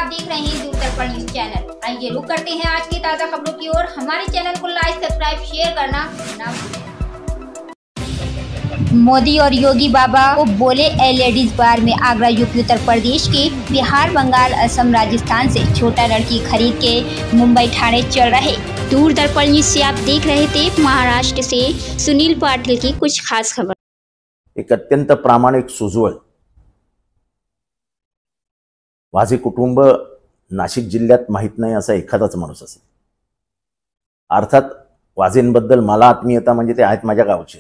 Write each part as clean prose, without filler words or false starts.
आप देख रहे हैं दूरदर्पण न्यूज चैनल। आइए रुक करते हैं आज की ताजा खबरों की ओर। हमारे चैनल को लाइक, सब्सक्राइब, शेयर करना ना भूलें। मोदी और योगी बाबा को बोले लेडीज बार में आगरा, यूपी, उत्तर प्रदेश के बिहार, बंगाल, असम, राजस्थान से छोटा लड़की खरीद के मुंबई ठाणे चल रहे। दूरदर्पण न्यूज से आप देख रहे थे महाराष्ट्र से सुनील पाटिल की कुछ खास खबर। एक अत्यंत प्रामाणिक, सुजवळ वाझे कुटुंब नाशिक जिल्ह्यात माहित नाही असा एखादाच माणूस असेल। अर्थात वाझेंबद्दल मला आत्मीयता म्हणजे ते आहेत माझ्या गावचे।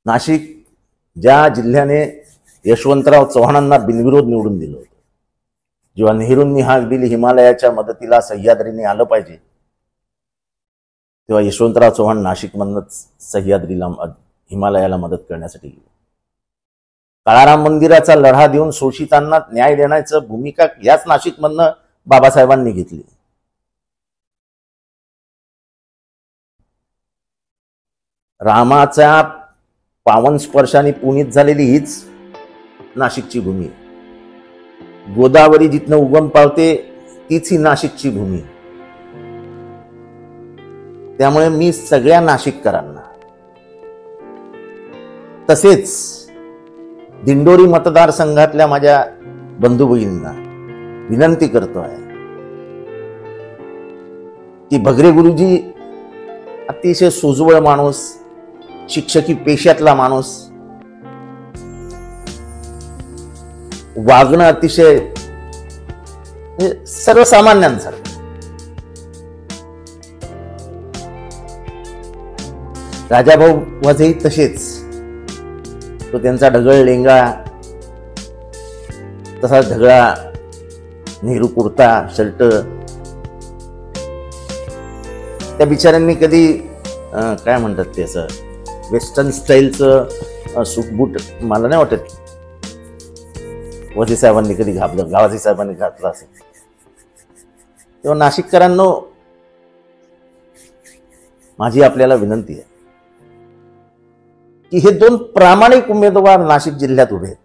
नाशिक ज्या जिल्ह्याने यशवंतराव चव्हाणांना बिनविरोध निवडून दिलं होतं, जेव्हा नेहरूंनी हाक दिली हिमालयाच्या मदतीला सह्याद्रीने आलं पाहिजे, तेव्हा यशवंतराव चव्हाण नाशिकमधूनच सह्याद्रीला हिमालयाला मदत करण्यासाठी गेले। काळाराम मंदिराचा लढा देऊन शोषितांना न्याय देण्याचं भूमिका याच नाशिकमधनं बाबासाहेबांनी घेतली। रामाच्या पावन स्पर्शाने पुनीत झालेली हीच नाशिकची भूमी। गोदावरी जिथनं उगम पावते तीच ही नाशिकची भूमी। त्यामुळे मी सगळ्या नाशिककरांना तसेच दिंडोरी मतदारसंघातल्या माझ्या बंधू भगिनींना विनंती करतोय की भगरे गुरुजी अतिशय सुजवळ माणूस, शिक्षकी पेशातला माणूस, वागणं अतिशय सर्वसामान्यांसारखं। राजाभाऊ वाझेही तसेच, तो त्यांचा ढगळ लेंगा, तसा ढगळा नेहरू कुर्ता शर्ट। त्या बिचाऱ्यांनी कधी काय म्हणतात ते असं वेस्टर्न स्टाईलचं सूट बूट मला नाही वाटत वाझे साहेबांनी कधी घातलं, गावाजी साहेबांनी घातलं असेल। तेव्हा नाशिककरांनो, माझी आपल्याला विनंती आहे की हे दोन प्रामाणिक उमेदवार नाशिक जिल्ह्यात उभे आहेत।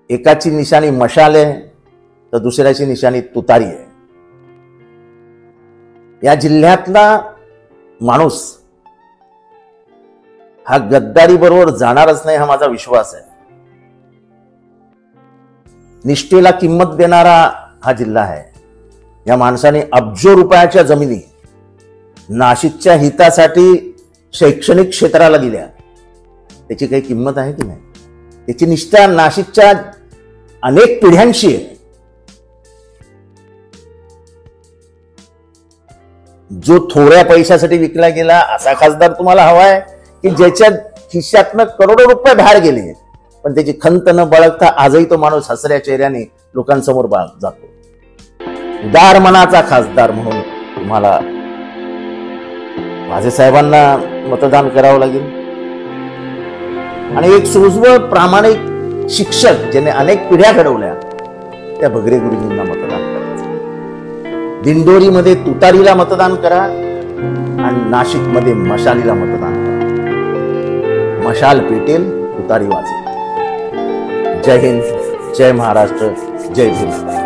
एकाची निशाणी मशाल आहे तर दुसऱ्याची निशाणी तुतारी आहे। या जिल्ह्यातला माणूस हा गद्दारी बरोबर जाणारच नाही, हा माझा विश्वास आहे। निष्ठेला किंमत देणारा हा जिल्हा आहे। या माणसाने अब्जो रुपयाच्या जमिनी नाशिकच्या हितासाठी शैक्षणिक क्षेत्राला दिल्या। त्याची काही किंमत आहे की नाही? त्याची निष्ठा नाशिकच्या अनेक पिढ्यांशी आहे। जो थोड्या पैशासाठी विकला गेला असा खासदार तुम्हाला हवाय की ज्याच्या खिशातनं करोडो रुपये बाहेर गेले, पण त्याची खंत न बाळगता आजही तो माणूस हसऱ्या चेहऱ्याने लोकांसमोर जातो। उदार मनाचा खासदार म्हणून तुम्हाला वाझे साहेबांना मतदान करावं लागेल आणि एक सुजवळ प्रामाणिक शिक्षक ज्याने अनेक पिढ्या घडवल्या त्या भगरे गुरुजींना मतदान करायचं। दिंडोरीमध्ये तुतारीला मतदान करा आणि नाशिकमध्ये मशालीला मतदान करा। मशाल पेटेल, तुतारी वाजेल। जय हिंद, जय महाराष्ट्र, जय भीम।